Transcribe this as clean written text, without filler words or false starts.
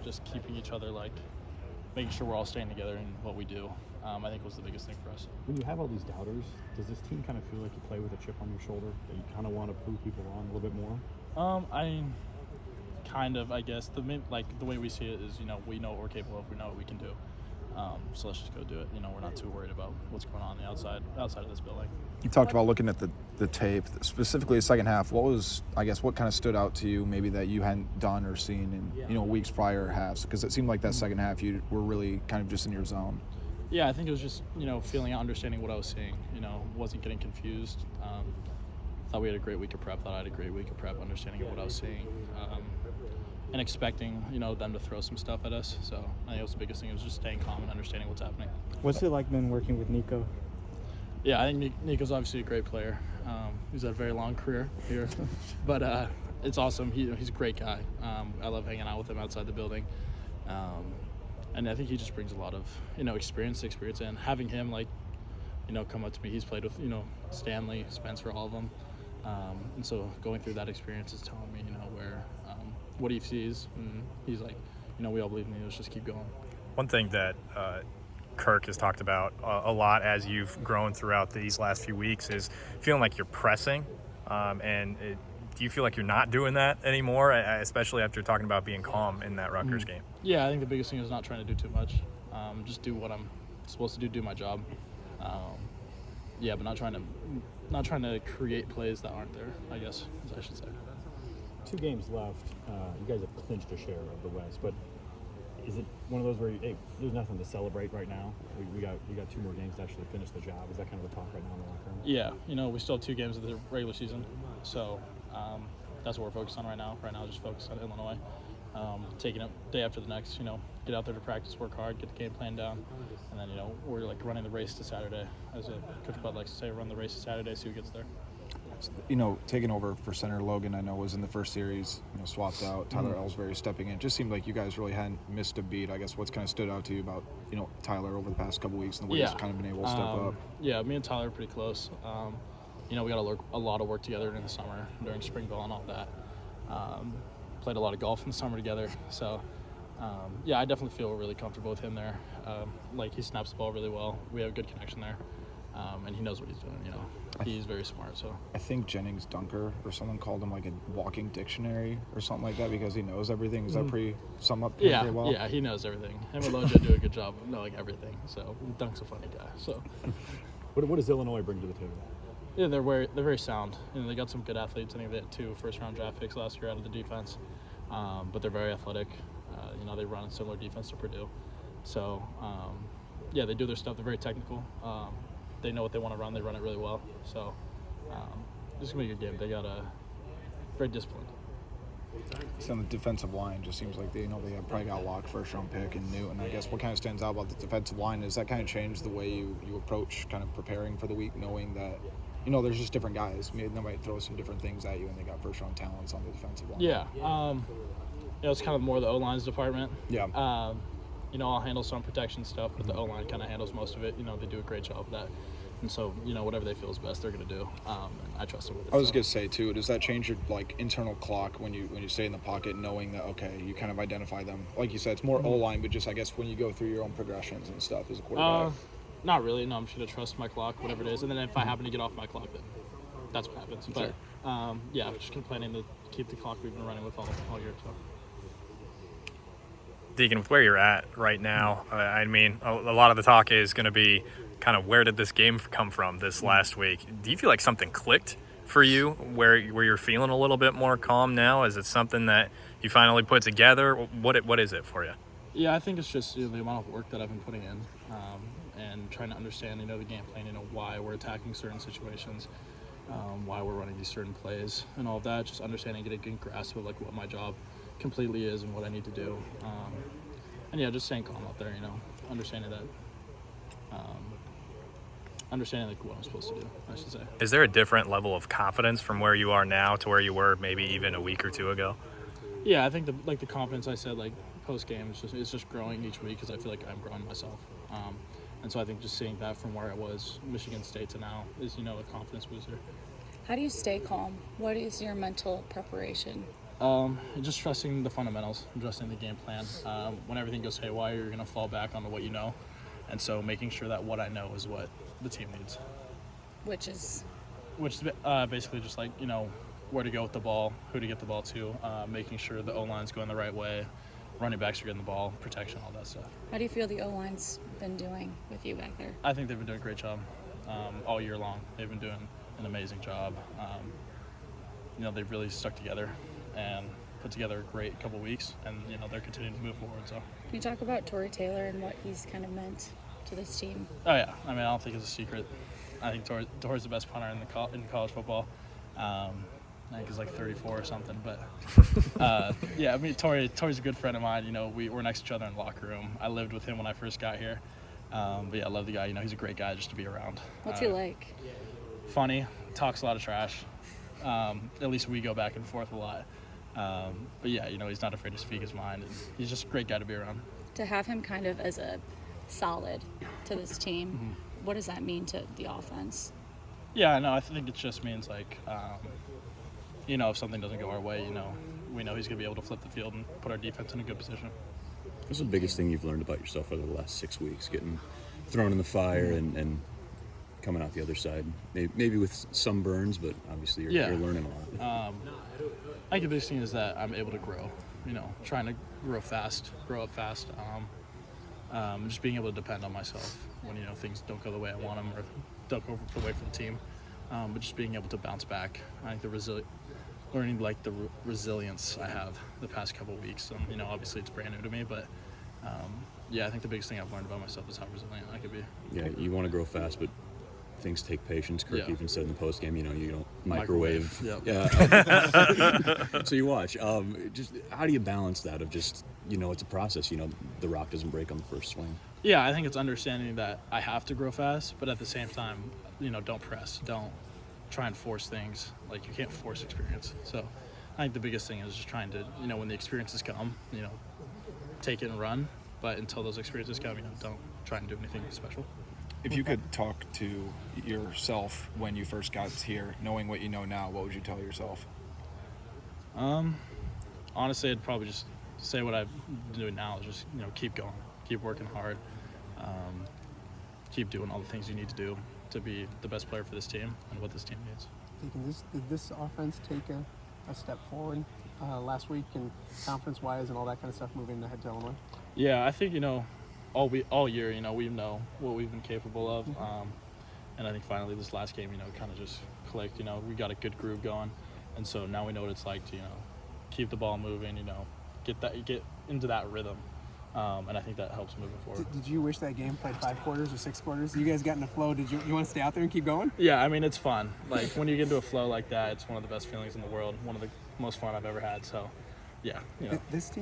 just keeping each other, like, making sure we're all staying together in what we do, I think was the biggest thing for us. When you have all these doubters, does this team kind of feel like you play with a chip on your shoulder, that you kind of want to prove people wrong a little bit more? I mean, kind of, I guess. The way we see it is, we know what we're capable of. We know what we can do. So let's just go do it. We're not too worried about what's going on the outside of this building. You talked about looking at the tape, specifically the second half. What kind of stood out to you maybe that you hadn't done or seen in, weeks prior halves? Because it seemed like that second half you were really kind of just in your zone. Yeah, I think it was just, feeling out, understanding what I was seeing. Wasn't getting confused. Thought we had a great week of prep. Thought I had a great week of prep, understanding of what I was seeing. And expecting, them to throw some stuff at us. So I think that was the biggest thing, was just staying calm and understanding what's happening. What's it like been working with Nico? Yeah, I think Nico's obviously a great player. He's had a very long career here, but it's awesome. He's a great guy. I love hanging out with him outside the building. And I think he just brings a lot of, experience, and having him, come up to me. He's played with, Stanley, Spencer, all of them. And so going through that experience is telling me, what he sees, and he's like, we all believe in you, let's just keep going. One thing that Kirk has talked about a lot as you've grown throughout these last few weeks is feeling like you're pressing, do you feel like you're not doing that anymore, especially after talking about being calm in that Rutgers game? Yeah, I think the biggest thing is not trying to do too much. Just do what I'm supposed to do my job. But not trying to create plays that aren't there, I guess, as I should say. 2 games left. You guys have clinched a share of the West, but is it one of those where there's nothing to celebrate right now? We got 2 more games to actually finish the job. Is that kind of the talk right now in the locker room? Yeah, we still have 2 games of the regular season, so that's what we're focused on right now. Right now, just focus on Illinois, taking it day after the next. Get out there to practice, work hard, get the game plan down, and then we're running the race to Saturday. As Coach Bud likes to say, run the race to Saturday, see who gets there. Taking over for center Logan, I know, was in the first series, swapped out. Tyler Ellsbury stepping in. It just seemed like you guys really hadn't missed a beat. I guess what's kind of stood out to you about, Tyler over the past couple weeks and the way he's kind of been able to step up? Yeah, me and Tyler are pretty close. We got a lot of work together in the summer, during spring ball and all that. Played a lot of golf in the summer together. So, I definitely feel really comfortable with him there. He snaps the ball really well. We have a good connection there. And he knows what he's doing, He's very smart, so. I think Jennings Dunker or someone called him like a walking dictionary or something like that because he knows everything. Is that pretty sum up pretty well? Yeah, he knows everything. Him and Loja do a good job of knowing everything. So Dunk's a funny guy. So. What does Illinois bring to the table? Yeah, they're very sound. They got some good athletes. I think they had 2 first-round draft picks last year out of the defense. But they're very athletic. They run a similar defense to Purdue. So, they do their stuff. They're very technical. They know what they want to run. They run it really well. So, this is going to be a good game. They got very disciplined. So on the defensive line, just seems like they have probably got a locked first-round pick in Newton. I guess what kind of stands out about the defensive line is that kind of changed the way you approach kind of preparing for the week, knowing that, there's just different guys. Maybe they might throw some different things at you, and they got first-round talents on the defensive line. Yeah. It's kind of more the O-line's department. Yeah. I'll handle some protection stuff, but the O-line kind of handles most of it. They do a great job of that. And so, whatever they feel is best, they're going to do. And I trust them with it. I was going to say, too, does that change your, internal clock when you stay in the pocket, knowing that, okay, you kind of identify them? Like you said, it's more O-line, but just, I guess, when you go through your own progressions and stuff as a quarterback. Not really. No, I'm just going to trust my clock, whatever it is. And then if I happen to get off my clock, then that's what happens. But, I'm just planning to keep the clock we've been running with all year. So. Deacon, with where you're at right now, a lot of the talk is going to be kind of where did this game come from this last week? Do you feel like something clicked for you where you're feeling a little bit more calm now? Is it something that you finally put together? What is it for you? Yeah, I think it's just the amount of work that I've been putting in and trying to understand, the game plan, why we're attacking certain situations, why we're running these certain plays and all of that, just understanding, getting a good grasp of what my job completely is and what I need to do. Just staying calm out there, understanding that, what I'm supposed to do, I should say. Is there a different level of confidence from where you are now to where you were maybe even a week or 2 ago? Yeah, I think the confidence I said, post game, it's just growing each week because I feel like I'm growing myself. And so I think just seeing that from where I was, Michigan State to now, is, a confidence booster. How do you stay calm? What is your mental preparation? Just trusting the fundamentals, trusting the game plan. When everything goes haywire, you're going to fall back onto what you know. And so making sure that what I know is what the team needs. Which is Basically just like, where to go with the ball, who to get the ball to, making sure the O-line's going the right way, running backs are getting the ball, protection, all that stuff. how do you feel the O-line's been doing with you back there? I think they've been doing a great job all year long. They've been doing an amazing job. They've really stuck together and put together a great couple weeks, and they're continuing to move forward. So, Can you talk about Torrey Taylor and what he's kind of meant to this team? oh yeah, I don't think it's a secret. I think Torrey's the best punter in college football. I think he's like 34 or something, but Torrey's a good friend of mine. We're next to each other in the locker room. I lived with him when I first got here. But yeah, I love the guy. He's a great guy just to be around. What's he like? Funny, talks a lot of trash. At least we go back and forth a lot. But yeah, he's not afraid to speak his mind. And he's just a great guy to be around. To have him kind of as a solid to this team, what does that mean to the offense? Yeah, no, I think it just means like, if something doesn't go our way, we know he's going to be able to flip the field and put our defense in a good position. What's the biggest thing you've learned about yourself over the last 6 weeks, getting thrown in the fire and coming out the other side? Maybe with some burns, but obviously you're learning a lot. I think the biggest thing is that I'm able to grow, trying to grow up fast. Just being able to depend on myself when, things don't go the way I want them or don't go the way for the team. But just being able to bounce back. I think learning like the resilience I have the past couple of weeks. Obviously it's brand new to me, but I think the biggest thing I've learned about myself is how resilient I could be. Yeah, you want to grow fast, but things take patience. Kirk even said in the post game, you don't microwave. Yep. Yeah. So you watch. Just how do you balance that of just it's a process. The rock doesn't break on the first swing. Yeah, I think it's understanding that I have to grow fast, but at the same time, don't press. Don't try and force things. Like, you can't force experience. So I think the biggest thing is just trying to, when the experiences come, take it and run. But until those experiences come, don't try and do anything special. If you could talk to yourself when you first got here, knowing what you know now, what would you tell yourself? Honestly, I'd probably just say what I've been doing now. Just, keep going. Keep working hard. Keep doing all the things you need to do to be the best player for this team and what this team needs. Did this offense take a step forward last week and confidence-wise and all that kind of stuff moving ahead to Illinois? Yeah, I think, all year, we know what we've been capable of. And I think finally this last game, kind of just clicked. We got a good groove going. And so now we know what it's like to, keep the ball moving, get into that rhythm. And I think that helps moving forward. Did you wish that game played 5 quarters or 6 quarters? You guys got in a flow. Did you want to stay out there and keep going? Yeah, it's fun. Like, when you get into a flow like that, it's one of the best feelings in the world. One of the most fun I've ever had. So, yeah. This team